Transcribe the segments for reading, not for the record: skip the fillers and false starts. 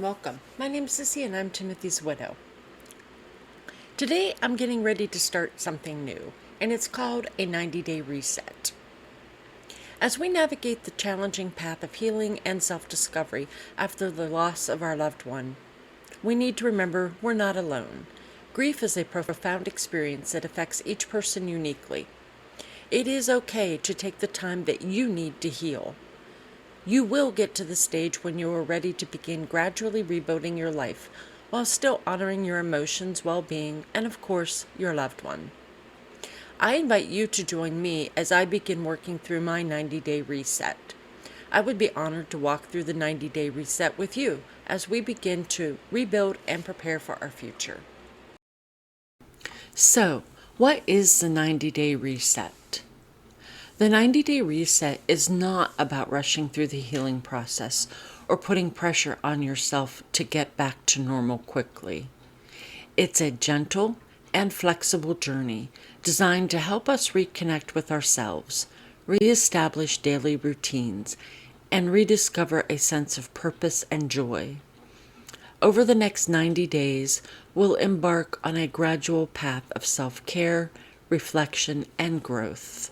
welcome. My name's Sissy and I'm Timothy's widow. Today I'm getting ready to start something new, and it's called a 90-day reset. As we navigate the challenging path of healing and self-discovery after the loss of our loved one, we need to remember we're not alone. Grief is a profound experience that affects each person uniquely. It is okay to take the time that you need to heal. You will get to the stage when you are ready to begin gradually rebuilding your life while still honoring your emotions, well-being, and of course, your loved one. I invite you to join me as I begin working through my 90-day reset. I would be honored to walk through the 90-day reset with you as we begin to rebuild and prepare for our future. So, what is the 90-day reset? The 90-day reset is not about rushing through the healing process or putting pressure on yourself to get back to normal quickly. It's a gentle and flexible journey designed to help us reconnect with ourselves, reestablish daily routines, and rediscover a sense of purpose and joy. Over the next 90 days, we'll embark on a gradual path of self-care, reflection, and growth.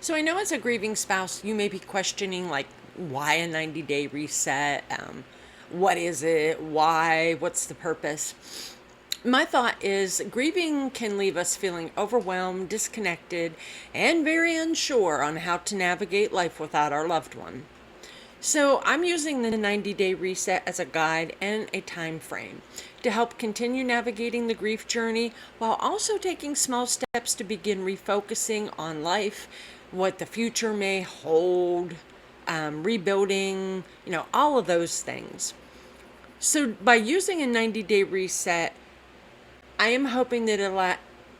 So I know as a grieving spouse, you may be questioning, why a 90-day reset? What is it? Why? What's the purpose? My thought is grieving can leave us feeling overwhelmed, disconnected, and very unsure on how to navigate life without our loved one. So I'm using the 90-day reset as a guide and a time frame to help continue navigating the grief journey while also taking small steps to begin refocusing on life, what the future may hold, rebuilding, all of those things. So by using a 90-day reset, I am hoping that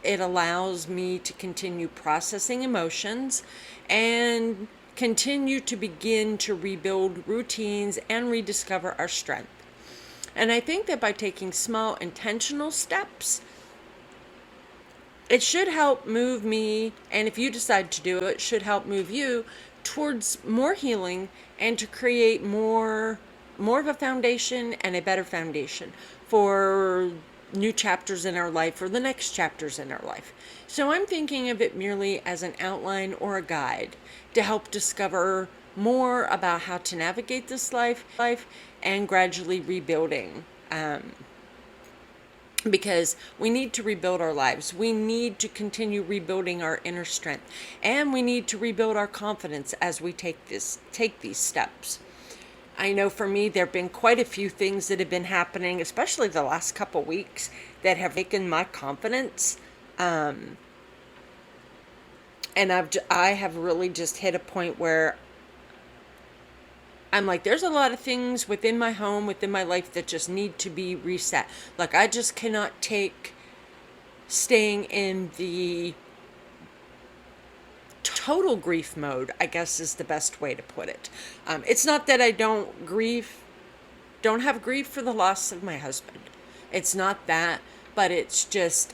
it allows me to continue processing emotions and continue to begin to rebuild routines and rediscover our strength. And I think that by taking small intentional steps, it should help move me, and if you decide to do it, it should help move you towards more healing and to create more of a foundation and a better foundation for new chapters in our life or the next chapters in our life. So I'm thinking of it merely as an outline or a guide to help discover more about how to navigate this life and gradually rebuilding. Because we need to rebuild our lives. We need to continue rebuilding our inner strength. And we need to rebuild our confidence as we take these steps. I know for me, there have been quite a few things that have been happening, especially the last couple weeks, that have taken my confidence. And I have really just hit a point where I'm like, there's a lot of things within my home, within my life that just need to be reset. I just cannot take staying in the total grief mode, I guess is the best way to put it. It's not that I don't have grief for the loss of my husband. It's not that, but it's just,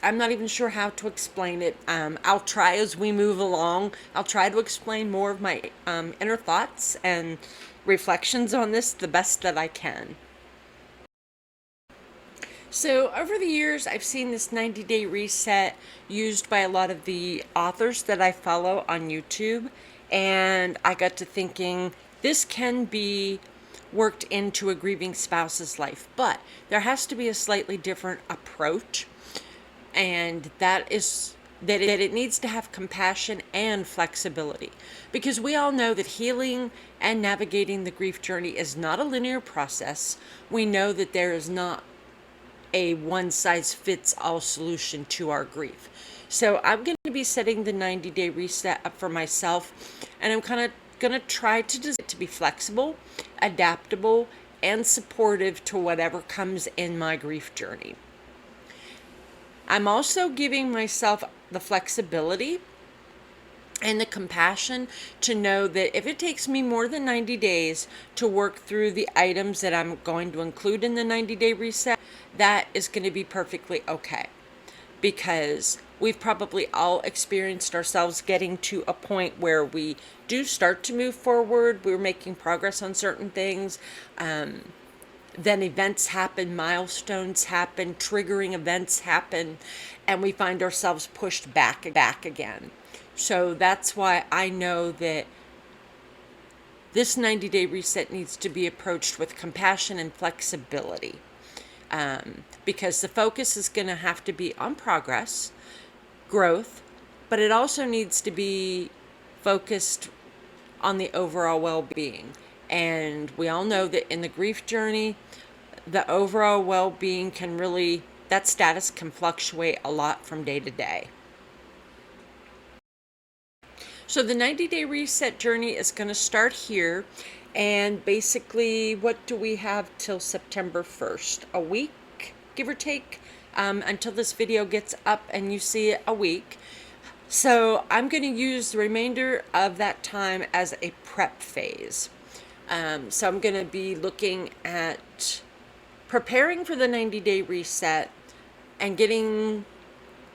I'm not even sure how to explain it. I'll try as we move along. I'll try to explain more of my inner thoughts and reflections on this the best that I can. So over the years, I've seen this 90-day reset used by a lot of the authors that I follow on YouTube, and I got to thinking this can be worked into a grieving spouse's life, but there has to be a slightly different approach. And that is that it needs to have compassion and flexibility, because we all know that healing and navigating the grief journey is not a linear process. We know that there is not a one-size-fits-all solution to our grief. So I'm going to be setting the 90-day reset up for myself, and I'm kind of going to try to be flexible, adaptable, and supportive to whatever comes in my grief journey. I'm also giving myself the flexibility and the compassion to know that if it takes me more than 90 days to work through the items that I'm going to include in the 90-day reset, that is going to be perfectly okay. Because we've probably all experienced ourselves getting to a point where we do start to move forward. We're making progress on certain things. Then events happen, milestones happen, triggering events happen, and we find ourselves pushed back again. So that's why I know that this 90-day reset needs to be approached with compassion and flexibility, because the focus is going to have to be on progress, growth, but it also needs to be focused on the overall well-being. And we all know that in the grief journey, the overall well-being can really, that status can fluctuate a lot from day to day. So the 90-day reset journey is going to start here. And basically, what do we have till September 1st? A week, give or take, until this video gets up and you see it, a week. So I'm going to use the remainder of that time as a prep phase. So I'm going to be looking at preparing for the 90-day reset and getting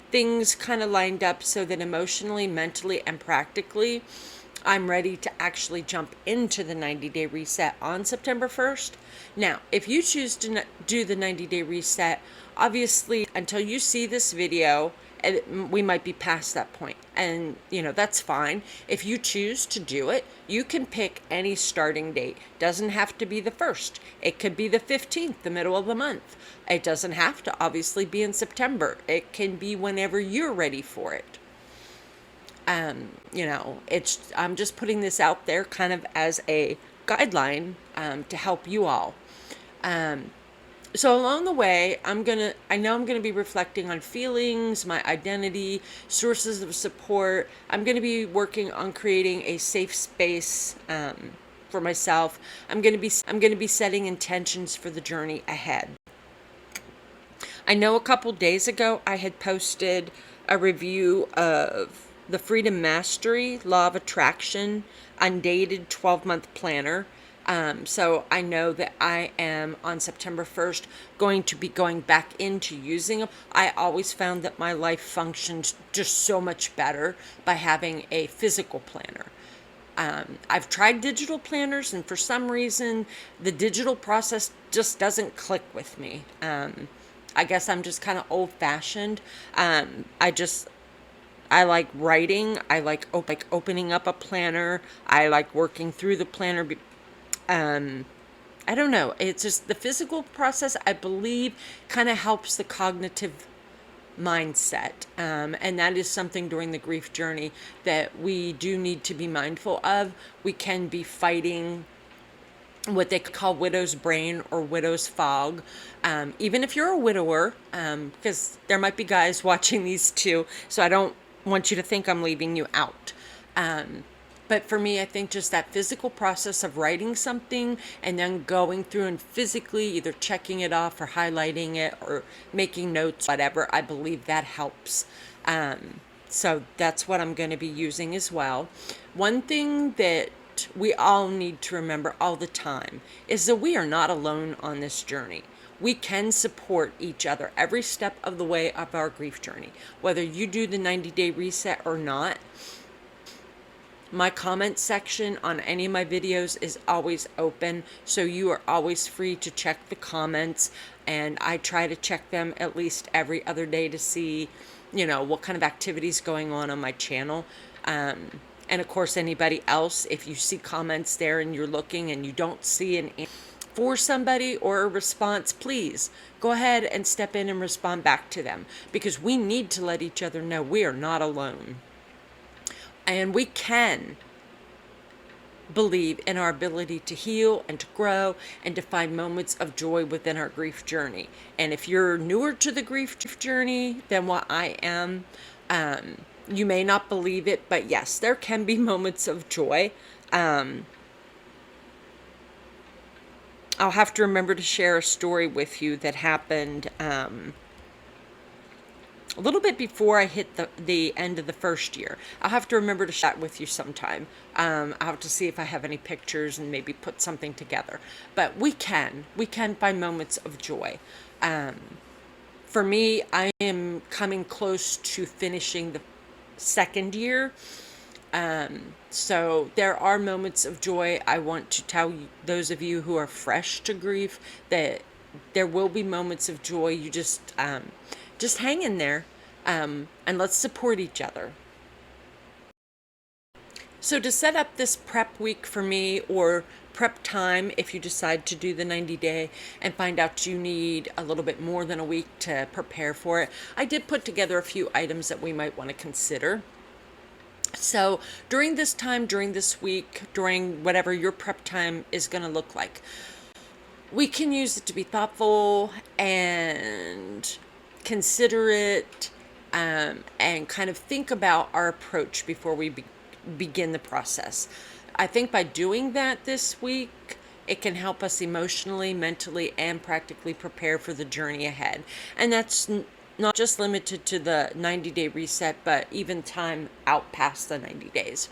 things kind of lined up so that emotionally, mentally, and practically, I'm ready to actually jump into the 90-day reset on September 1st. Now, if you choose to do the 90-day reset, obviously, until you see this video, we might be past that point. And, that's fine. If you choose to do it, you can pick any starting date. Doesn't have to be the 1st. It could be the 15th, the middle of the month. It doesn't have to obviously be in September. It can be whenever you're ready for it. I'm just putting this out there kind of as a guideline to help you all. So along the way, I know I'm going to be reflecting on feelings, my identity, sources of support. I'm going to be working on creating a safe space for myself. I'm going to be setting intentions for the journey ahead. I know a couple days ago I had posted a review of the Freedom Mastery Law of Attraction Undated 12-Month Planner. So I know that I am on September 1st going to be going back into using it. I always found that my life functioned just so much better by having a physical planner. I've tried digital planners, and for some reason, the digital process just doesn't click with me. I guess I'm just kind of old-fashioned. I like writing. I like opening up a planner. I like working through the planner. I don't know. It's just the physical process, I believe, kind of helps the cognitive mindset. And that is something during the grief journey that we do need to be mindful of. We can be fighting what they call widow's brain or widow's fog. Even if you're a widower, because there might be guys watching these too, so I don't want you to think I'm leaving you out. But for me, I think just that physical process of writing something and then going through and physically either checking it off or highlighting it or making notes, whatever, I believe that helps. So that's what I'm going to be using as well. One thing that we all need to remember all the time is that we are not alone on this journey. We can support each other every step of the way of our grief journey. Whether you do the 90-day reset or not, my comment section on any of my videos is always open, so you are always free to check the comments, and I try to check them at least every other day to see, what kind of activities going on my channel. And of course, anybody else, if you see comments there and you're looking and you don't see an answer for somebody or a response, please go ahead and step in and respond back to them, because we need to let each other know we are not alone. And we can believe in our ability to heal and to grow and to find moments of joy within our grief journey. And if you're newer to the grief journey than what I am, you may not believe it, but yes, there can be moments of joy. I'll have to remember to share a story with you that happened a little bit before I hit the end of the first year. I'll have to remember to share that with you sometime. I'll have to see if I have any pictures and maybe put something together. But we can find moments of joy. For me, I am coming close to finishing the second year. So there are moments of joy. I want to tell you, those of you who are fresh to grief, that there will be moments of joy. You just hang in there, and let's support each other. So to set up this prep week for me, or prep time if you decide to do the 90-day and find out you need a little bit more than a week to prepare for it, I did put together a few items that we might want to consider. So during this time, during this week, during whatever your prep time is going to look like, we can use it to be thoughtful and considerate, and kind of think about our approach before we begin the process. I think by doing that this week, it can help us emotionally, mentally, and practically prepare for the journey ahead. And that's not just limited to the 90-day reset, but even time out past the 90 days.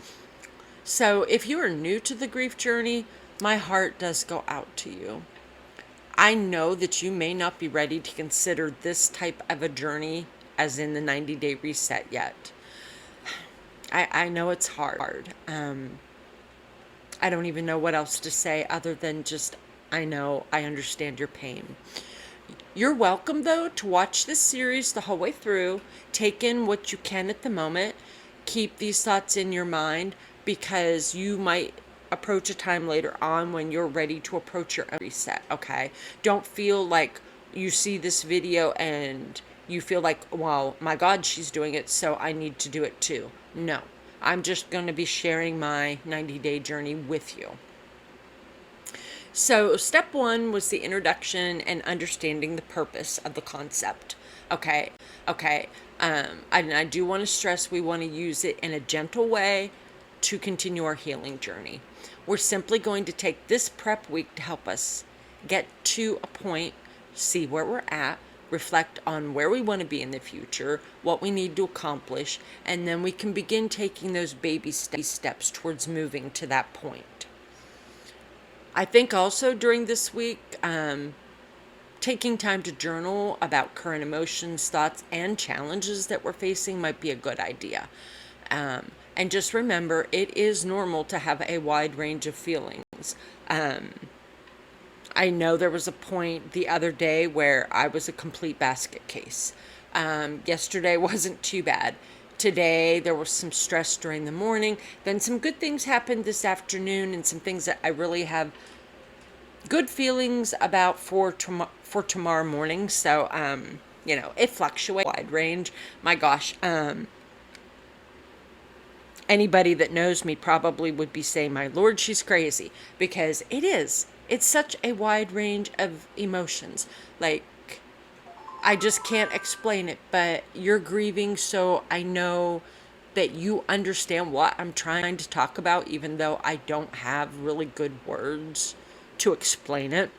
So if you are new to the grief journey, my heart does go out to you. I know that you may not be ready to consider this type of a journey as in the 90-day reset yet. I know it's hard. I don't even know what else to say other than just, I know, I understand your pain. You're welcome, though, to watch this series the whole way through. Take in what you can at the moment. Keep these thoughts in your mind, because you might approach a time later on when you're ready to approach your own reset, okay? Don't feel like you see this video and you feel like, well, my God, she's doing it, so I need to do it too. No, I'm just going to be sharing my 90-day journey with you. So step one was the introduction and understanding the purpose of the concept. Okay. And I do want to stress we want to use it in a gentle way to continue our healing journey. We're simply going to take this prep week to help us get to a point, see where we're at, reflect on where we want to be in the future, what we need to accomplish, and then we can begin taking those baby steps towards moving to that point. I think also during this week, taking time to journal about current emotions, thoughts, and challenges that we're facing might be a good idea. And just remember, it is normal to have a wide range of feelings. I know there was a point the other day where I was a complete basket case. Yesterday wasn't too bad. Today there was some stress during the morning. Then some good things happened this afternoon, and some things that I really have good feelings about for tomorrow morning. So, it fluctuates, wide range. My gosh, anybody that knows me probably would be saying, my Lord, she's crazy, because it is. It's such a wide range of emotions. Like, I just can't explain it, but you're grieving, so I know that you understand what I'm trying to talk about, even though I don't have really good words to explain it.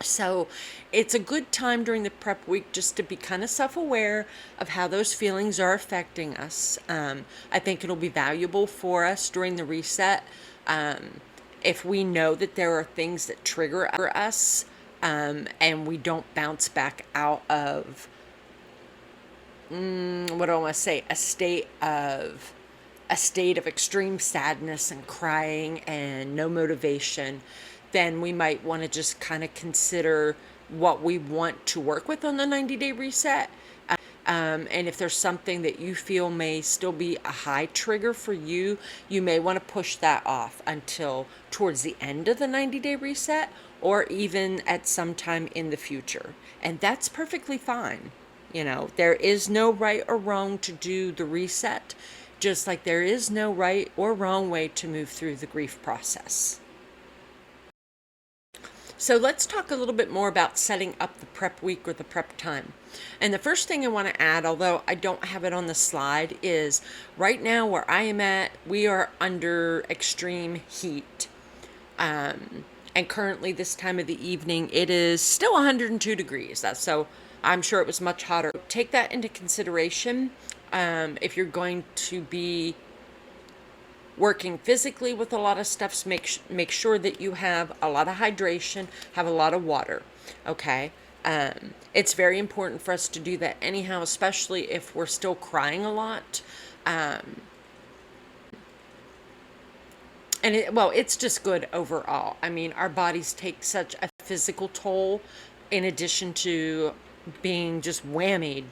So it's a good time during the prep week just to be kind of self-aware of how those feelings are affecting us. I think it'll be valuable for us during the reset. If we know that there are things that trigger us, and we don't bounce back out of, what do I want to say, a state of extreme sadness and crying and no motivation, then we might want to just kind of consider what we want to work with on the 90-day reset. And if there's something that you feel may still be a high trigger for you, you may want to push that off until towards the end of the 90-day reset, or even at some time in the future. And that's perfectly fine. There is no right or wrong to do the reset, just like there is no right or wrong way to move through the grief process. So let's talk a little bit more about setting up the prep week or the prep time. And the first thing I want to add, although I don't have it on the slide, is right now where I am at, we are under extreme heat. And currently this time of the evening, it is still 102 degrees. So I'm sure it was much hotter. Take that into consideration if you're going to be working physically with a lot of stuff. Make sure that you have a lot of hydration, have a lot of water, okay? It's very important for us to do that anyhow, especially if we're still crying a lot. Um, and it's just good overall. I mean, our bodies take such a physical toll in addition to being just whammied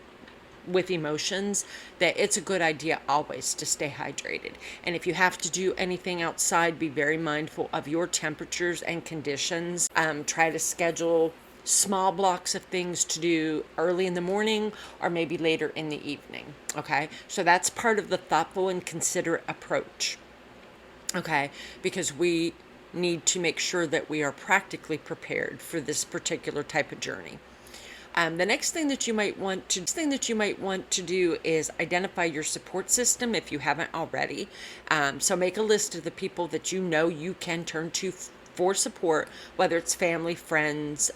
with emotions, that it's a good idea always to stay hydrated. And if you have to do anything outside, be very mindful of your temperatures and conditions. Try to schedule small blocks of things to do early in the morning or maybe later in the evening. Okay, so that's part of the thoughtful and considerate approach. Okay, because we need to make sure that we are practically prepared for this particular type of journey. The next thing that you might want to do is identify your support system if you haven't already. So make a list of the people that you know you can turn to for support, whether it's family, friends,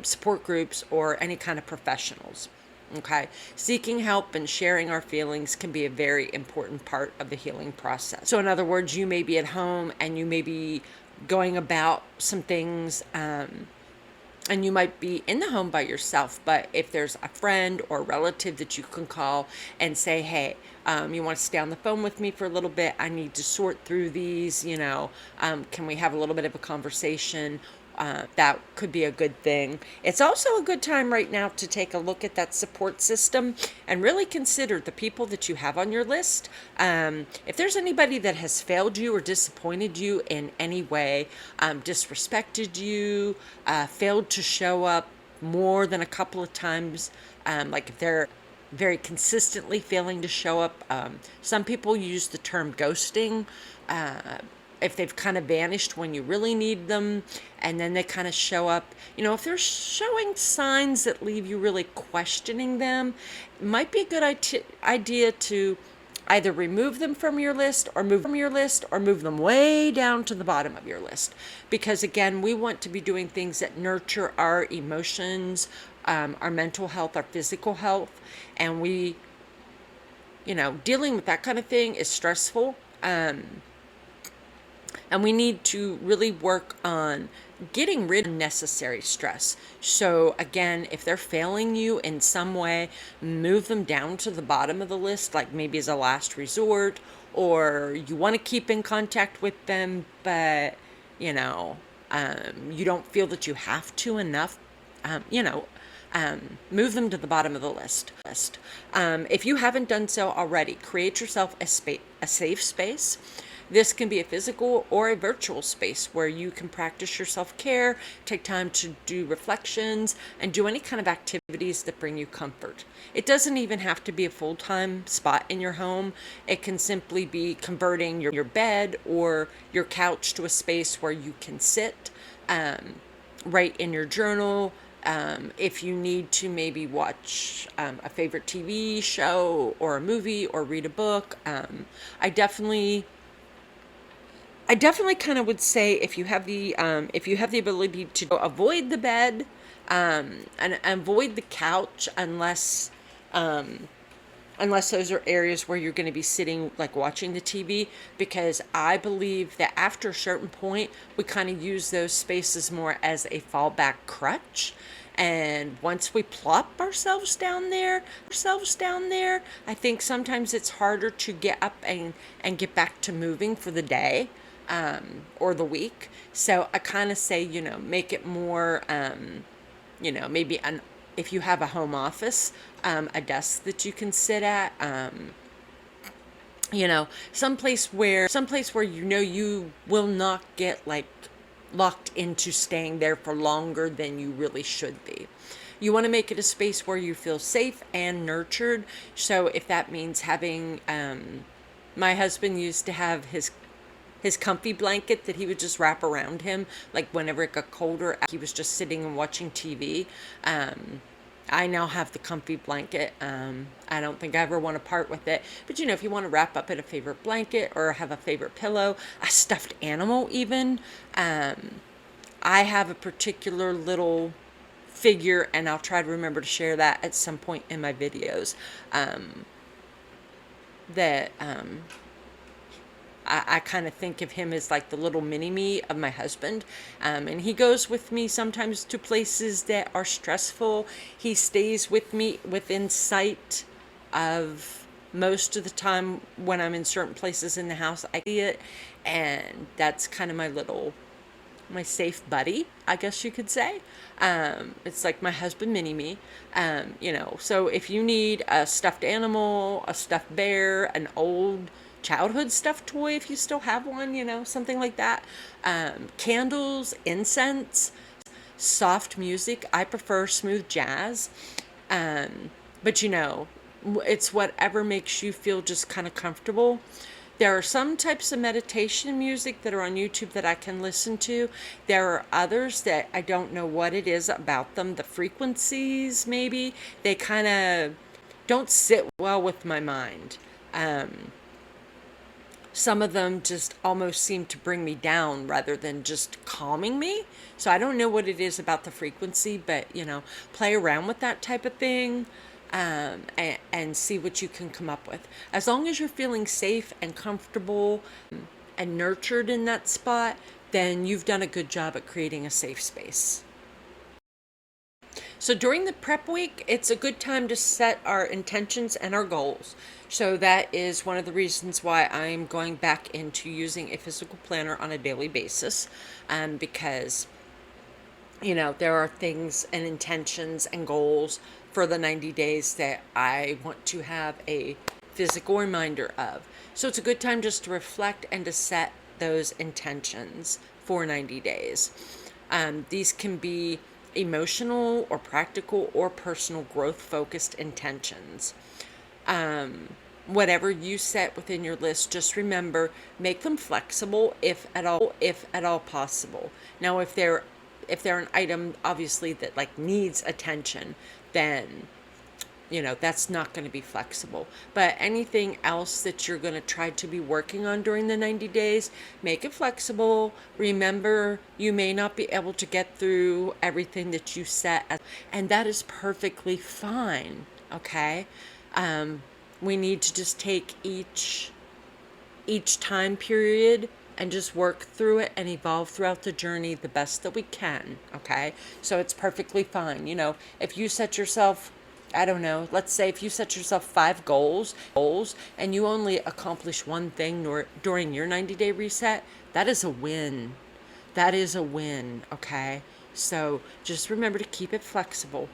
support groups, or any kind of professionals. Okay, seeking help and sharing our feelings can be a very important part of the healing process. So, in other words, you may be at home and you may be going about some things. And you might be in the home by yourself, but if there's a friend or relative that you can call and say, hey, you want to stay on the phone with me for a little bit? I need to sort through these, can we have a little bit of a conversation? That could be a good thing. It's also a good time right now to take a look at that support system and really consider the people that you have on your list. If there's anybody that has failed you or disappointed you in any way, disrespected you, failed to show up more than a couple of times, like if they're very consistently failing to show up. Some people use the term ghosting. If they've kind of vanished when you really need them, and then they kind of show up, if they're showing signs that leave you really questioning them, it might be a good idea to either remove them from your list or move them way down to the bottom of your list. Because again, we want to be doing things that nurture our emotions, our mental health, our physical health, and dealing with that kind of thing is stressful. And we need to really work on getting rid of unnecessary stress. So again, if they're failing you in some way, move them down to the bottom of the list, like maybe as a last resort, or you want to keep in contact with them, but you don't feel that you have to enough. Move them to the bottom of the list. If you haven't done so already, create yourself a safe space. This can be a physical or a virtual space where you can practice your self-care, take time to do reflections, and do any kind of activities that bring you comfort. It doesn't even have to be a full-time spot in your home. It can simply be converting your bed or your couch to a space where you can sit, write in your journal. If you need to maybe watch a favorite TV show or a movie or read a book, I definitely kind of would say if you have the ability to avoid the bed and avoid the couch unless those are areas where you're going to be sitting, like watching the TV, because I believe that after a certain point we kind of use those spaces more as a fallback crutch. And once we plop ourselves down there, I think sometimes it's harder to get up and get back to moving for the day. Or the week. So I kind of say, make it more, maybe if you have a home office, a desk that you can sit at, someplace where you will not get like locked into staying there for longer than you really should be. You want to make it a space where you feel safe and nurtured. So if that means having, my husband used to have his comfy blanket that he would just wrap around him, like whenever it got colder, he was just sitting and watching TV. I now have the comfy blanket. I don't think I ever want to part with it. But if you want to wrap up in a favorite blanket or have a favorite pillow, a stuffed animal even. I have a particular little figure, and I'll try to remember to share that at some point in my videos. That I kind of think of him as like the little mini me of my husband. And he goes with me sometimes to places that are stressful. He stays with me within sight of most of the time when I'm in certain places in the house. I see it. And that's kind of my safe buddy, I guess you could say. It's like my husband mini me. So if you need a stuffed animal, a stuffed bear, an old childhood stuffed toy, if you still have one, something like that, candles, incense, soft music. I prefer smooth jazz. But it's whatever makes you feel just kind of comfortable. There are some types of meditation music that are on YouTube that I can listen to. There are others that I don't know what it is about them. The frequencies, maybe, they kind of don't sit well with my mind. Some of them just almost seem to bring me down rather than just calming me. So I don't know what it is about the frequency, but play around with that type of thing. And see what you can come up with. As long as you're feeling safe and comfortable and nurtured in that spot, then you've done a good job at creating a safe space. So during the prep week, it's a good time to set our intentions and our goals. So that is one of the reasons why I'm going back into using a physical planner on a daily basis, because there are things and intentions and goals for the 90 days that I want to have a physical reminder of. So it's a good time just to reflect and to set those intentions for 90 days. These can be emotional or practical or personal growth focused intentions. Whatever you set within your list, just remember, make them flexible if at all possible. Now, if they're an item obviously that like needs attention, then that's not going to be flexible. But anything else that you're going to try to be working on during the 90 days, make it flexible. Remember, you may not be able to get through everything that you set, and that is perfectly fine. Okay. We need to just take each time period and just work through it and evolve throughout the journey the best that we can, okay? So it's perfectly fine. If you set yourself, I don't know, let's say if you set yourself 5 goals, and you only accomplish one thing during your 90-day reset, that is a win. That is a win, okay? So just remember to keep it flexible.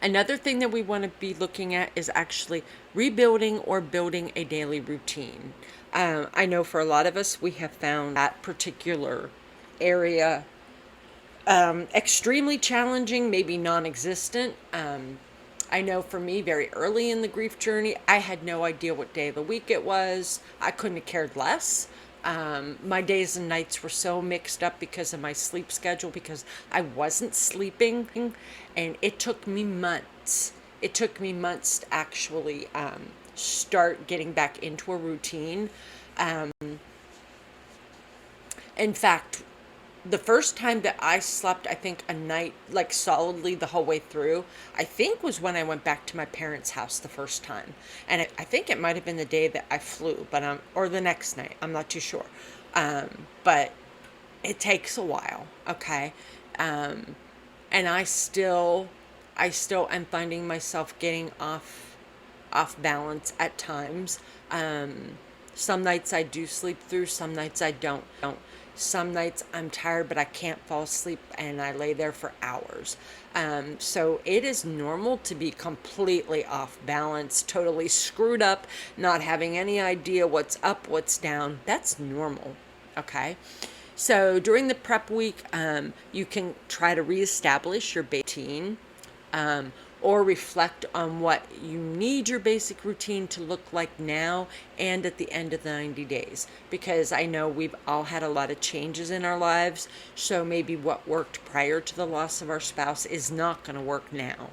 Another thing that we want to be looking at is actually rebuilding or building a daily routine. I know for a lot of us, we have found that particular area extremely challenging, maybe non-existent. I know for me, very early in the grief journey, I had no idea what day of the week it was. I couldn't have cared less. My days and nights were so mixed up because of my sleep schedule, because I wasn't sleeping, and it took me months. It took me months to actually start getting back into a routine. In fact, the first time that I slept, I think a night, like solidly the whole way through, I think was when I went back to my parents' house the first time. And I think it might have been the day that I flew, but or the next night, I'm not too sure. But it takes a while, okay? And I still am finding myself getting off balance at times. Some nights I do sleep through, some nights I don't. Some nights I'm tired, but I can't fall asleep, and I lay there for hours. So it is normal to be completely off balance, totally screwed up, not having any idea what's up, what's down. That's normal, okay? So during the prep week, you can try to reestablish your routine, or reflect on what you need your basic routine to look like now and at the end of the 90 days. Because I know we've all had a lot of changes in our lives, so maybe what worked prior to the loss of our spouse is not going to work now.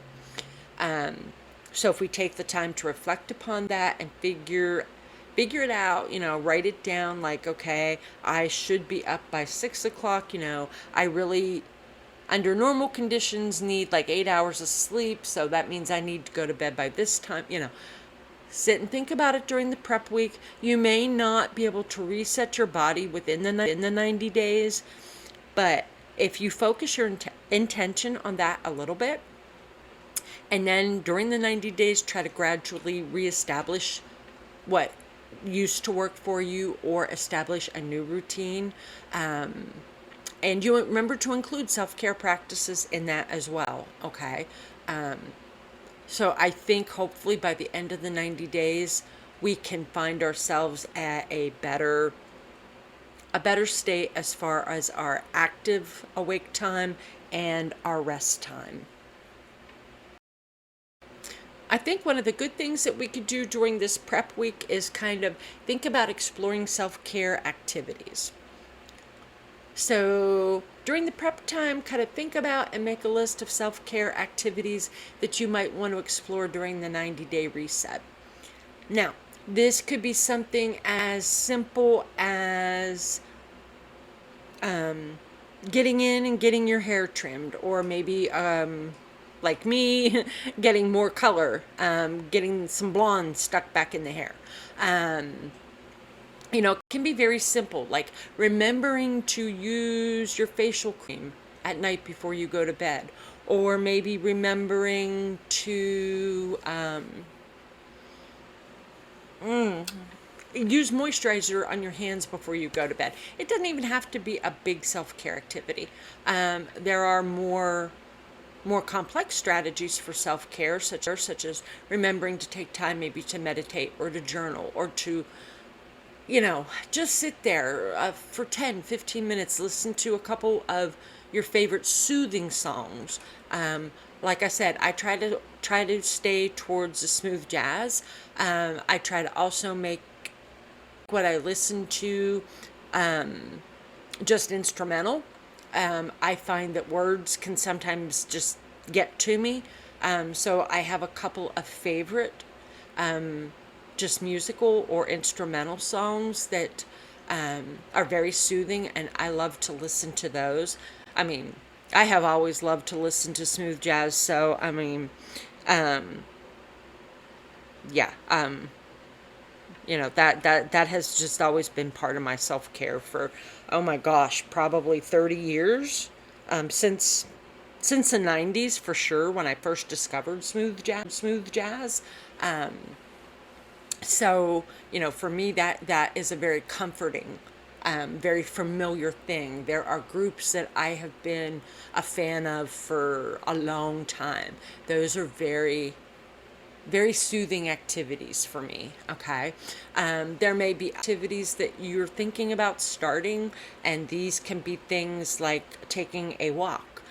So if we take the time to reflect upon that and figure it out, write it down, like, okay, I should be up by 6 o'clock, I really, under normal conditions, need like 8 hours of sleep, so that means I need to go to bed by this time, Sit and think about it during the prep week. You may not be able to reset your body within the 90 days, but if you focus your intention on that a little bit, and then during the 90 days, try to gradually reestablish what used to work for you or establish a new routine. And you remember to include self-care practices in that as well, okay? So I think hopefully by the end of the 90 days, we can find ourselves at a better state as far as our active awake time and our rest time. I think one of the good things that we could do during this prep week is kind of think about exploring self-care activities. So during the prep time, kind of think about and make a list of self-care activities that you might want to explore during the 90-day reset. Now, this could be something as simple as getting in and getting your hair trimmed, or maybe like me, getting more color, getting some blonde stuck back in the hair. It can be very simple, like remembering to use your facial cream at night before you go to bed, or maybe remembering to use moisturizer on your hands before you go to bed. It doesn't even have to be a big self-care activity. There are more complex strategies for self-care, such as remembering to take time maybe to meditate or to journal, or to just sit there for 10-15 minutes, listen to a couple of your favorite soothing songs. Like I said, I try to stay towards the smooth jazz. I try to also make what I listen to just instrumental. I find that words can sometimes just get to me. So I have a couple of favorite just musical or instrumental songs that are very soothing, and I love to listen to those. I mean, I have always loved to listen to smooth jazz, so yeah, that has just always been part of my self-care for, oh my gosh, probably 30 years, since the 90s for sure, when I first discovered smooth jazz. So, for me, that is a very comforting, very familiar thing. There are groups that I have been a fan of for a long time. Those are very, very soothing activities for me, okay? There may be activities that you're thinking about starting, and these can be things like taking a walk,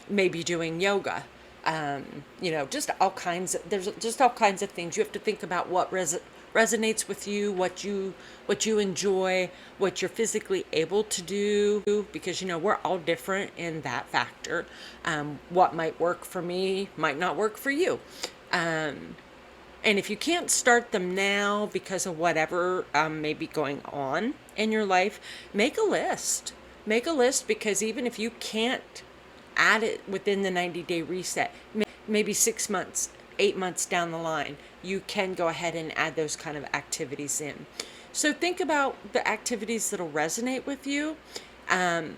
maybe doing yoga. Just all kinds of, there's just all kinds of things. You have to think about what resonates with you, what you enjoy, what you're physically able to do, because we're all different in that factor. What might work for me might not work for you. And if you can't start them now because of whatever may be going on in your life, make a list. Because even if you can't add it within the 90-day reset, maybe 6 months, 8 months down the line, you can go ahead and add those kind of activities in. So think about the activities that'll resonate with you. And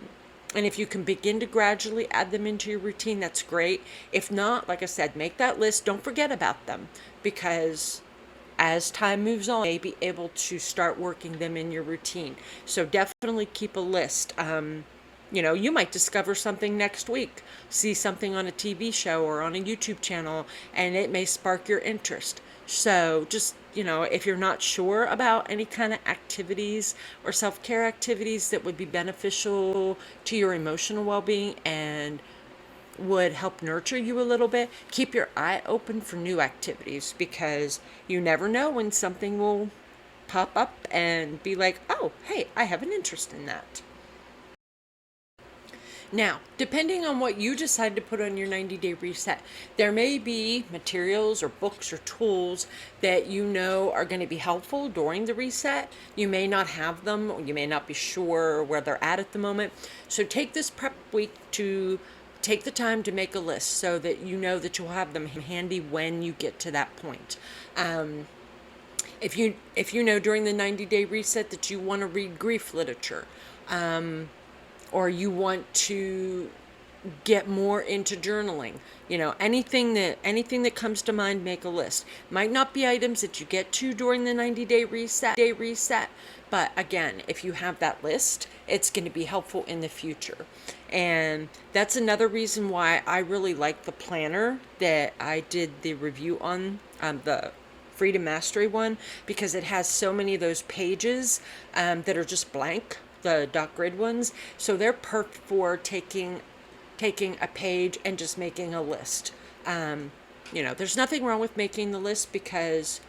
if you can begin to gradually add them into your routine, that's great. If not, like I said, make that list. Don't forget about them, because as time moves on, you may be able to start working them in your routine. So definitely keep a list. You might discover something next week, see something on a TV show or on a YouTube channel, and it may spark your interest. So just, if you're not sure about any kind of activities or self-care activities that would be beneficial to your emotional well-being and would help nurture you a little bit, keep your eye open for new activities, because you never know when something will pop up and be like, oh, hey, I have an interest in that. Now, depending on what you decide to put on your 90-day reset, there may be materials or books or tools that are going to be helpful during the reset. You may not have them, or you may not be sure where they're at the moment. So take this prep week to take the time to make a list so that you know that you'll have them handy when you get to that point. If you know during the 90-day reset that you want to read grief literature, or you want to get more into journaling, anything that comes to mind, make a list. Might not be items that you get to during the 90-day reset, but again, if you have that list, it's going to be helpful in the future. And that's another reason why I really like the planner that I did the review on, the Freedom Mastery one, because it has so many of those pages that are just blank, the dot grid ones. So they're perfect for taking a page and just making a list. There's nothing wrong with making the list, because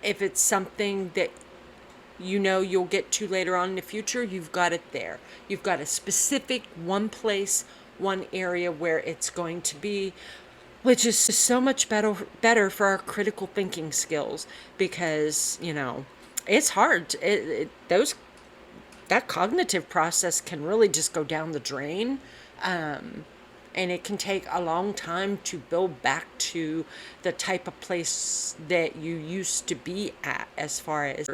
if it's something that you'll get to later on in the future, you've got it there. You've got a specific one place, one area where it's going to be, which is so much better for our critical thinking skills, because it's hard. That cognitive process can really just go down the drain, and it can take a long time to build back to the type of place that you used to be at, as far as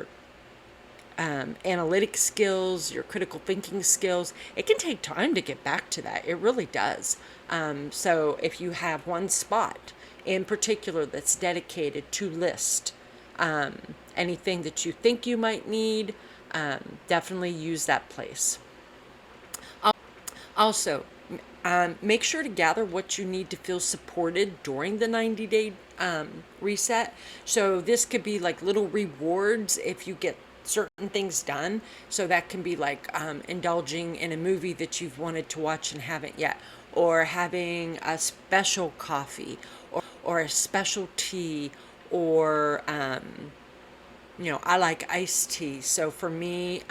analytic skills, your critical thinking skills. It can take time to get back to that. It really does. So if you have one spot in particular that's dedicated to list anything that you think you might need, definitely use that place. Also, make sure to gather what you need to feel supported during the 90-day reset. So this could be like little rewards if you get certain things done. So that can be like indulging in a movie that you've wanted to watch and haven't yet, or having a special coffee, or a special tea, or I like iced tea. So for me,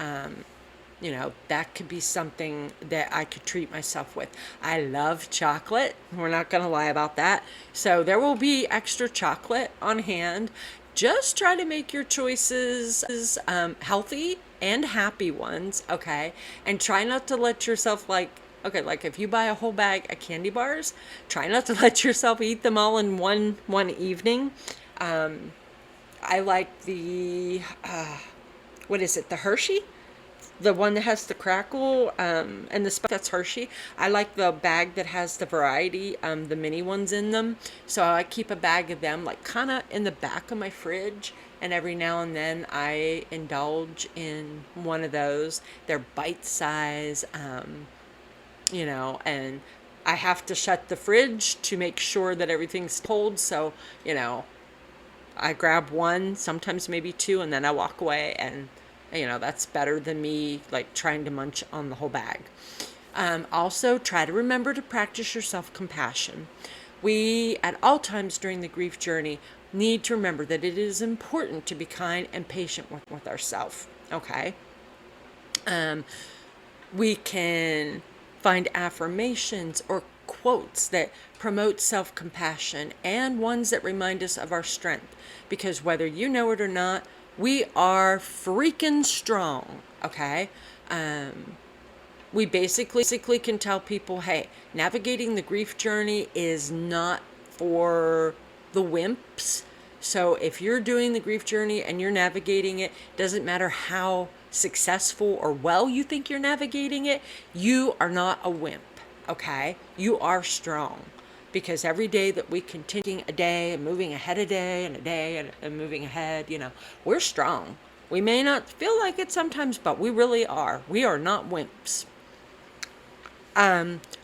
that could be something that I could treat myself with. I love chocolate. We're not going to lie about that. So there will be extra chocolate on hand. Just try to make your choices healthy and happy ones, okay? And try not to let yourself like if you buy a whole bag of candy bars, try not to let yourself eat them all in one evening. I like the, what is it, the Hershey? The one that has the crackle and the stuff, that's Hershey. I like the bag that has the variety, the mini ones in them. So I keep a bag of them like kind of in the back of my fridge. And every now and then I indulge in one of those. They're bite size, and I have to shut the fridge to make sure that everything's cold. So, I grab one, sometimes maybe two, and then I walk away, and that's better than me like trying to munch on the whole bag. Also, try to remember to practice your self-compassion. We, at all times during the grief journey, need to remember that it is important to be kind and patient with ourselves. Okay? We can find affirmations or quotes that promote self-compassion, and ones that remind us of our strength. Because whether you know it or not, we are freaking strong, okay? We basically can tell people, hey, navigating the grief journey is not for the wimps. So if you're doing the grief journey and you're navigating it, doesn't matter how successful or well you think you're navigating it, you are not a wimp, okay? You are strong. Because every day that we continue a day and moving ahead a day and moving ahead, we're strong. We may not feel like it sometimes, but we really are. We are not wimps.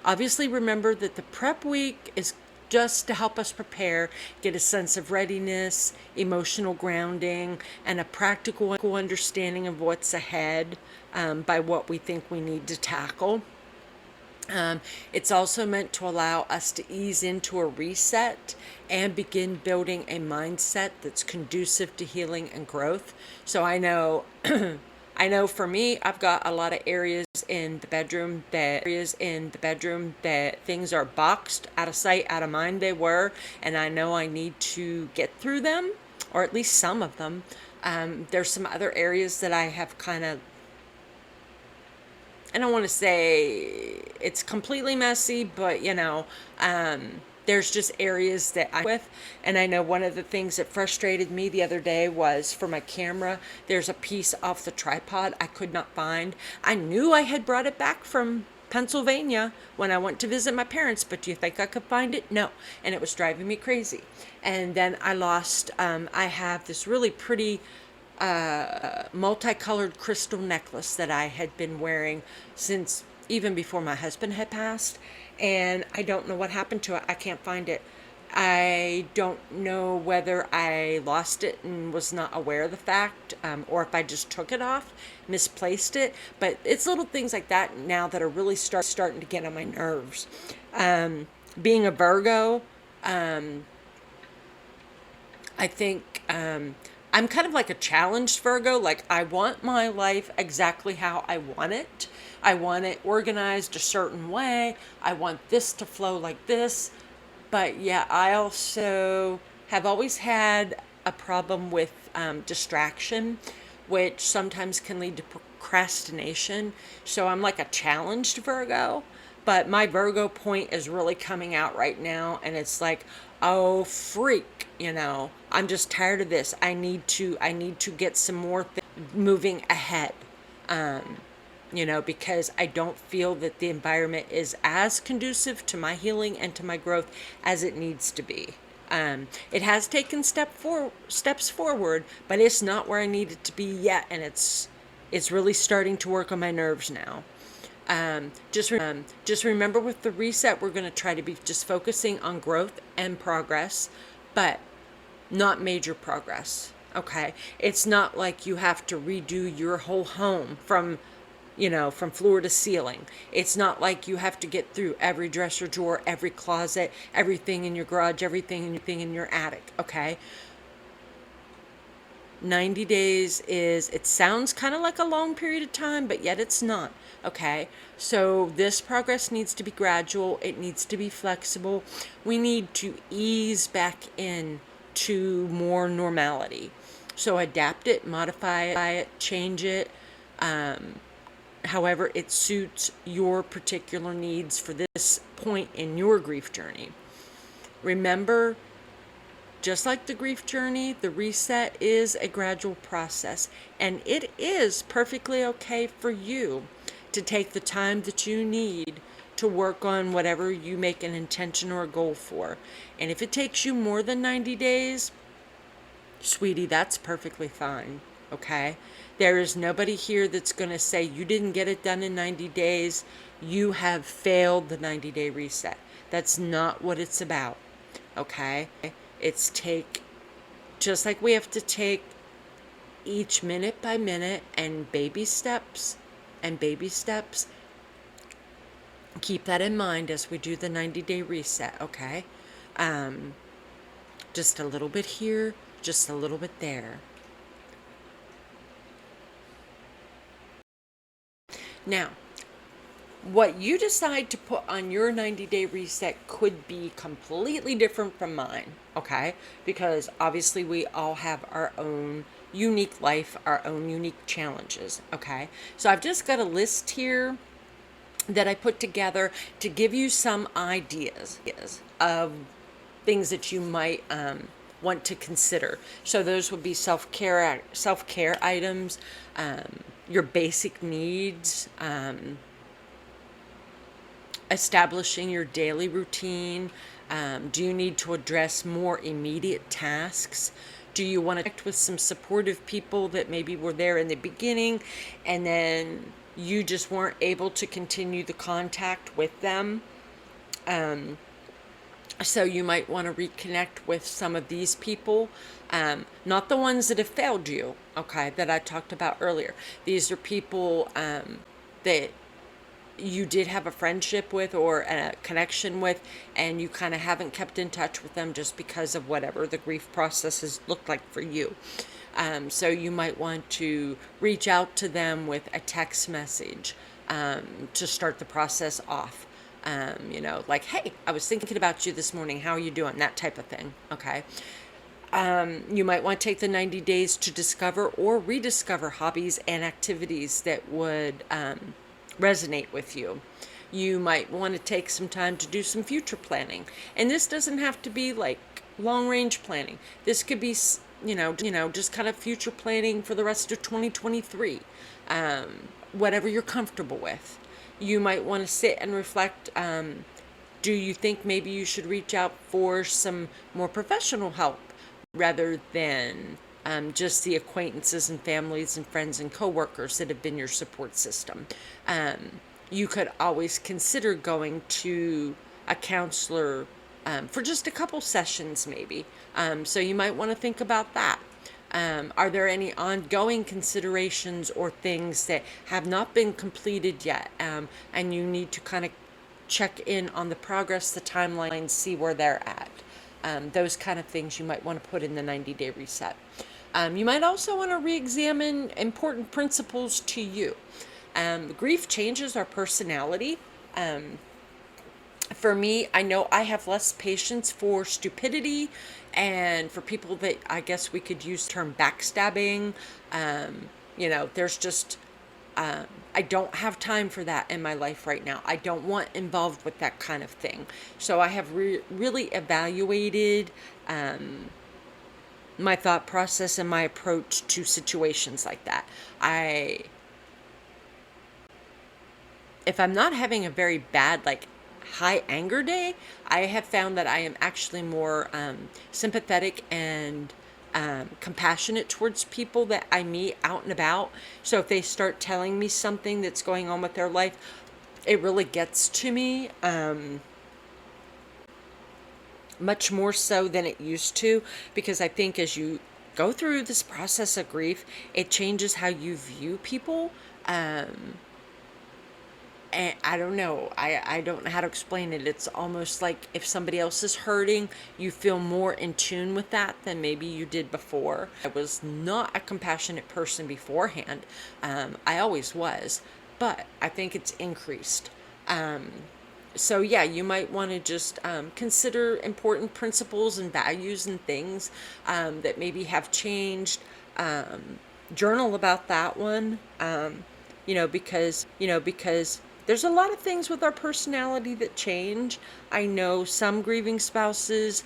Obviously, remember that the prep week is just to help us prepare, get a sense of readiness, emotional grounding, and a practical understanding of what's ahead by what we think we need to tackle. It's also meant to allow us to ease into a reset and begin building a mindset that's conducive to healing and growth. So I know for me, I've got a lot of areas in the bedroom that things are boxed, out of sight, out of mind they were, and I know I need to get through them, or at least some of them. There's some other areas that I have kind of I don't want to say it's completely messy, but there's just areas that I'm with. And I know one of the things that frustrated me the other day was for my camera, there's a piece off the tripod I could not find. I knew I had brought it back from Pennsylvania when I went to visit my parents, but do you think I could find it? No. And it was driving me crazy. And then I lost, I have this really pretty multicolored crystal necklace that I had been wearing since even before my husband had passed, and I don't know what happened to it. I can't find it. I don't know whether I lost it and was not aware of the fact, or if I just took it off, misplaced it. But it's little things like that now that are really starting to get on my nerves. Being a Virgo, I think I'm kind of like a challenged Virgo. Like, I want my life exactly how I want it. I want it organized a certain way. I want this to flow like this. But yeah, I also have always had a problem with distraction, which sometimes can lead to procrastination. So I'm like a challenged Virgo, but my Virgo point is really coming out right now, and it's like, oh freak, I'm just tired of this. I need to get some more moving ahead. Because I don't feel that the environment is as conducive to my healing and to my growth as it needs to be. It has taken steps forward, but it's not where I need it to be yet, and it's really starting to work on my nerves now. Just remember, with the reset, we're going to try to be just focusing on growth and progress, but not major progress. Okay, it's not like you have to redo your whole home from floor to ceiling. It's not like you have to get through every dresser drawer, every closet, everything in your garage, everything in your attic. Okay, 90 days it sounds kind of like a long period of time, but yet it's not. Okay, so this progress needs to be gradual. It needs to be flexible. We need to ease back in to more normality. So adapt it, modify it, change it, however it suits your particular needs for this point in your grief journey. Remember, just like the grief journey, the reset is a gradual process, and it is perfectly okay for you to take the time that you need to work on whatever you make an intention or a goal for. And if it takes you more than 90 days, sweetie, that's perfectly fine. Okay? There is nobody here that's going to say you didn't get it done in 90 days. You have failed the 90-day reset. That's not what it's about. Okay? It's just like we have to take each minute by minute and baby steps. Keep that in mind as we do the 90-day reset, okay? Just a little bit here, just a little bit there. Now, what you decide to put on your 90-day reset could be completely different from mine, okay? Because obviously we all have our own unique life, our own unique challenges, okay? So I've just got a list here that I put together to give you some ideas of things that you might want to consider. So those would be self-care items, your basic needs, establishing your daily routine. Do you need to address more immediate tasks? Do you want to connect with some supportive people that maybe were there in the beginning and then you just weren't able to continue the contact with them? So you might want to reconnect with some of these people, not the ones that have failed you, okay, that I talked about earlier. These are people that you did have a friendship with or a connection with, and you kind of haven't kept in touch with them just because of whatever the grief process has looked like for you. So you might want to reach out to them with a text message to start the process off. Like, hey, I was thinking about you this morning. How are you doing? That type of thing. Okay. You might want to take the 90 days to discover or rediscover hobbies and activities that would resonate with you. You might want to take some time to do some future planning. And this doesn't have to be like long range planning. This could be, just kind of future planning for the rest of 2023. Whatever you're comfortable with. You might want to sit and reflect. Do you think maybe you should reach out for some more professional help rather than just the acquaintances and families and friends and coworkers that have been your support system? You could always consider going to a counselor for just a couple sessions, maybe. So you might want to think about that. Are there any ongoing considerations or things that have not been completed yet, and you need to kind of check in on the progress, the timeline, see where they're at? Those kind of things you might want to put in the 90-day reset. You might also want to re-examine important principles to you. Grief changes our personality. For me, I know I have less patience for stupidity and for people that I guess we could use the term backstabbing. There's just, I don't have time for that in my life right now. I don't want involved with that kind of thing. So I have really evaluated my thought process and my approach to situations like that. If I'm not having a very bad, like, high anger day, I have found that I am actually more sympathetic and compassionate towards people that I meet out and about. So if they start telling me something that's going on with their life, it really gets to me, much more so than it used to, because I think as you go through this process of grief, it changes how you view people. And I don't know. I don't know how to explain it. It's almost like if somebody else is hurting, you feel more in tune with that than maybe you did before. I was not a compassionate person beforehand. I always was, but I think it's increased. So yeah, you might want to just consider important principles and values and things that maybe have changed. Journal about that one. Because there's a lot of things with our personality that change. I know some grieving spouses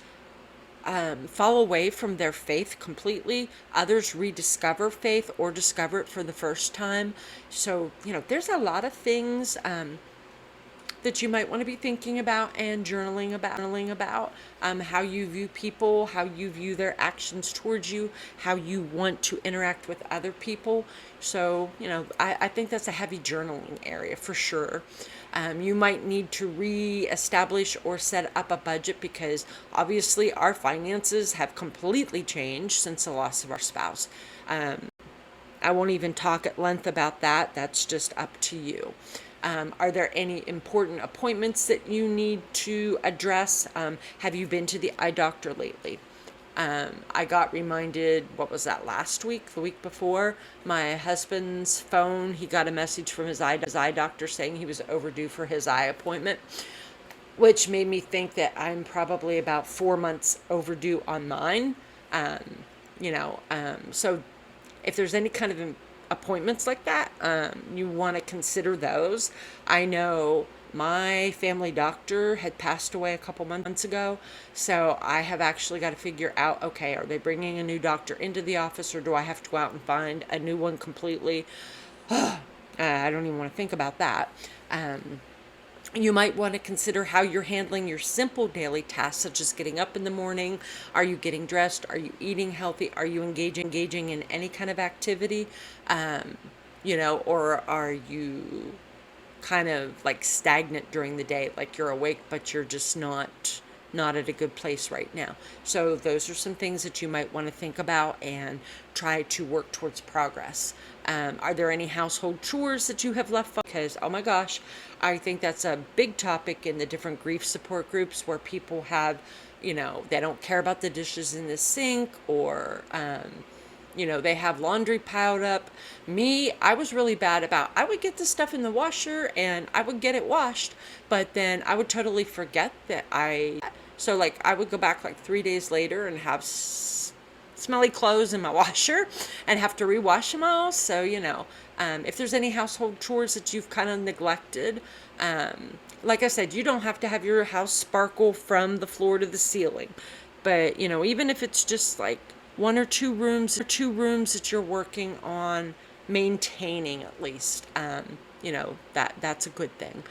fall away from their faith completely. Others rediscover faith or discover it for the first time. So, there's a lot of things that you might want to be thinking about and journaling about how you view people, how you view their actions towards you, how you want to interact with other people. So, I think that's a heavy journaling area for sure. You might need to reestablish or set up a budget because obviously our finances have completely changed since the loss of our spouse. I won't even talk at length about that. That's just up to you. Are there any important appointments that you need to address? Have you been to the eye doctor lately? I got reminded, what was that, last week, the week before? My husband's phone, he got a message from his eye doctor saying he was overdue for his eye appointment, which made me think that I'm probably about 4 months overdue on mine. So if there's any kind of appointments like that, you want to consider those. I know my family doctor had passed away a couple months ago, so I have actually got to figure out, okay, are they bringing a new doctor into the office or do I have to go out and find a new one completely? I don't even want to think about that. You might want to consider how you're handling your simple daily tasks, such as getting up in the morning. Are you getting dressed? Are you eating healthy? Are you engaging in any kind of activity? Or are you kind of like stagnant during the day, like you're awake, but you're just not at a good place right now. So those are some things that you might want to think about and try to work towards progress. Are there any household chores that you have left? Because, oh my gosh, I think that's a big topic in the different grief support groups where people have, they don't care about the dishes in the sink or, they have laundry piled up. Me, I was really bad about, I would get the stuff in the washer and I would get it washed, but then I would totally forget that so like I would go back like 3 days later and have smelly clothes in my washer and have to rewash them all. So, If there's any household chores that you've kind of neglected, like I said, you don't have to have your house sparkle from the floor to the ceiling. But, even if it's just like one or two rooms that you're working on maintaining at least, that's a good thing.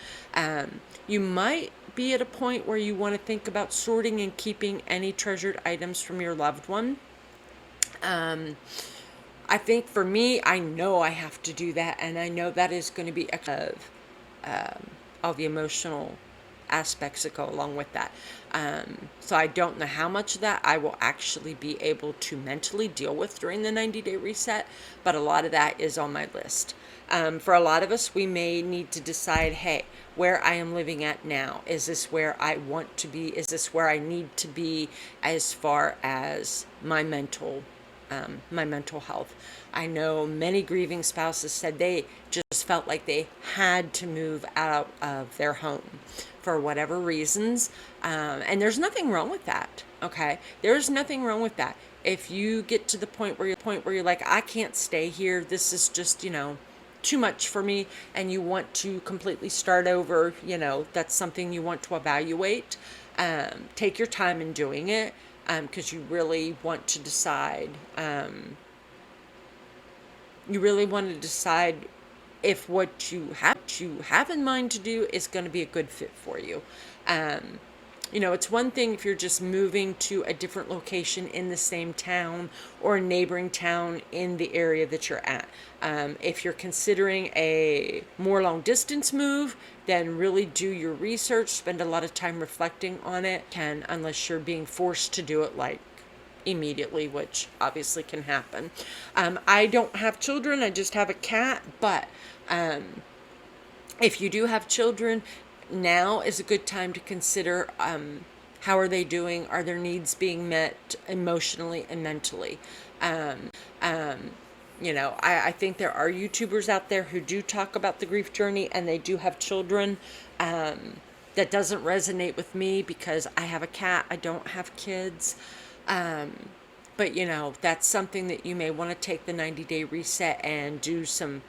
You might be at a point where you want to think about sorting and keeping any treasured items from your loved one. I think for me, I know I have to do that, and I know that is going to be all the emotional aspects that go along with that. So I don't know how much of that I will actually be able to mentally deal with during the 90-day reset, but a lot of that is on my list. For a lot of us, we may need to decide, hey, where I am living at now, is this where I want to be? Is this where I need to be as far as my mental health? I know many grieving spouses said they just felt like they had to move out of their home for whatever reasons. And there's nothing wrong with that. Okay. There's nothing wrong with that. If you get to the point where you're like, I can't stay here. This is just, too much for me, and you want to completely start over, that's something you want to evaluate. Take your time in doing it, because you really want to decide. You really want to decide if what you have in mind to do is going to be a good fit for you. It's one thing if you're just moving to a different location in the same town or a neighboring town in the area that you're at. If you're considering a more long distance move, then really do your research, spend a lot of time reflecting on it, unless you're being forced to do it like immediately, which obviously can happen. I don't have children, I just have a cat, but if you do have children, now is a good time to consider how are they doing? Are their needs being met emotionally and mentally? I think there are YouTubers out there who do talk about the grief journey, and they do have children. That doesn't resonate with me because I have a cat. I don't have kids. But that's something that you may want to take the 90-day reset and do some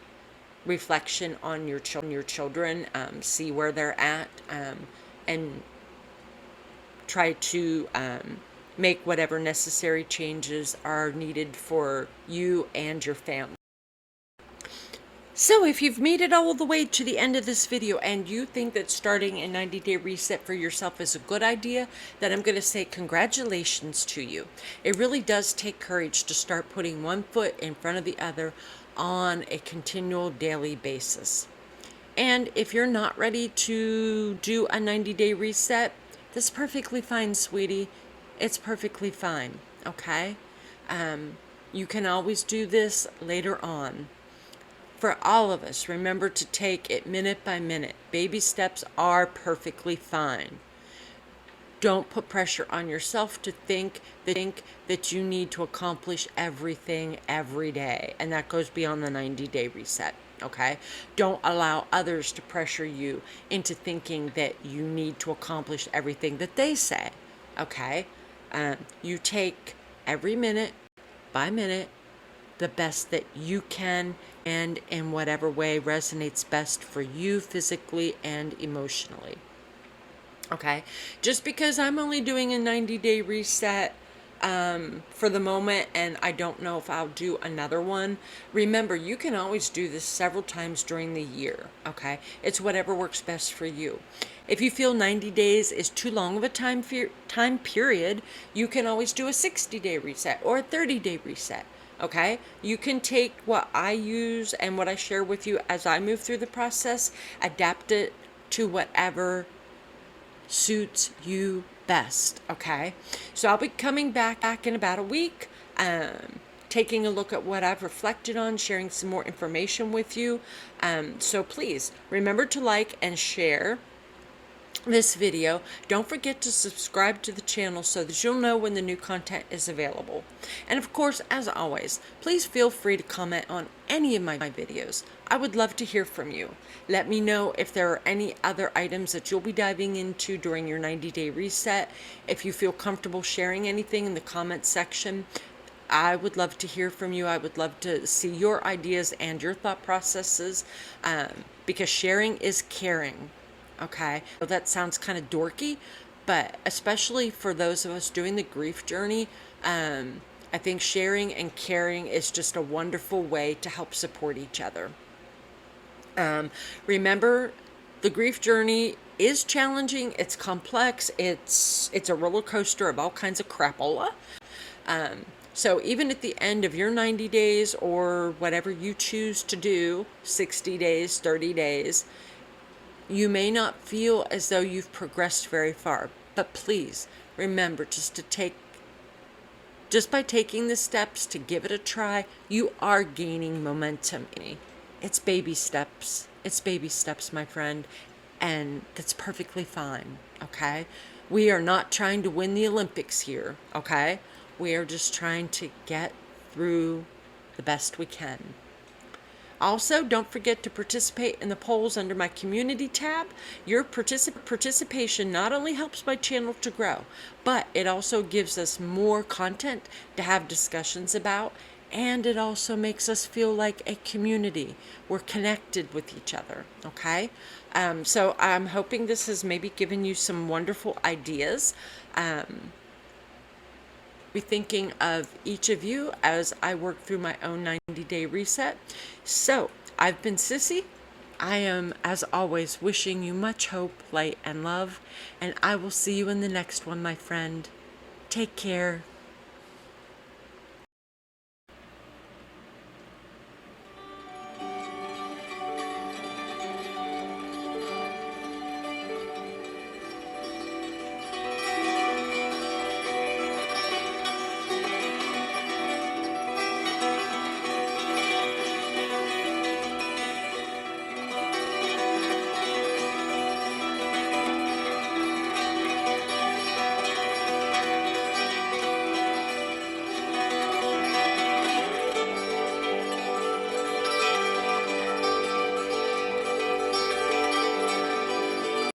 reflection on your children, see where they're at, and try to make whatever necessary changes are needed for you and your family. So if you've made it all the way to the end of this video and you think that starting a 90-day reset for yourself is a good idea, then I'm going to say congratulations to you. It really does take courage to start putting one foot in front of the other on a continual daily basis. And if you're not ready to do a 90-day reset, that's perfectly fine, sweetie. It's perfectly fine, okay? You can always do this later on. For all of us, remember to take it minute by minute. Baby steps are perfectly fine. Don't put pressure on yourself to think that you need to accomplish everything every day. And that goes beyond the 90-day reset, okay? Don't allow others to pressure you into thinking that you need to accomplish everything that they say, okay? You take every minute by minute the best that you can, and in whatever way resonates best for you physically and emotionally. Okay, just because I'm only doing a 90-day reset for the moment, and I don't know if I'll do another one, remember, you can always do this several times during the year, okay? It's whatever works best for you. If you feel 90 days is too long of a time period, you can always do a 60-day reset or a 30-day reset. Okay, you can take what I use and what I share with you as I move through the process, adapt it to whatever suits you best. Okay, so I'll be coming back in about a week, taking a look at what I've reflected on, sharing some more information with you. So please remember to like and share this video. Don't forget to subscribe to the channel so that you'll know when the new content is available. And of course, as always, please feel free to comment on any of my videos. I would love to hear from you. Let me know if there are any other items that you'll be diving into during your 90-day reset. If you feel comfortable sharing anything in the comments section, I would love to hear from you. I would love to see your ideas and your thought processes, because sharing is caring. Okay. So that sounds kind of dorky, but especially for those of us doing the grief journey, I think sharing and caring is just a wonderful way to help support each other. Remember, the grief journey is challenging. It's complex. It's a roller coaster of all kinds of crapola. So even at the end of your 90 days or whatever you choose to do, 60 days, 30 days, you may not feel as though you've progressed very far. But please remember just by taking the steps to give it a try, you are gaining momentum. It's baby steps. It's baby steps, my friend. And that's perfectly fine, okay? We are not trying to win the Olympics here, okay? We are just trying to get through the best we can. Also, don't forget to participate in the polls under my community tab. Your participation not only helps my channel to grow, but it also gives us more content to have discussions about, and it also makes us feel like a community. We're connected with each other, okay? So I'm hoping this has maybe given you some wonderful ideas. Be thinking of each of you as I work through my own 90-day reset. So I've been Sissy. I am, as always, wishing you much hope, light, and love, and I will see you in the next one, my friend. Take care.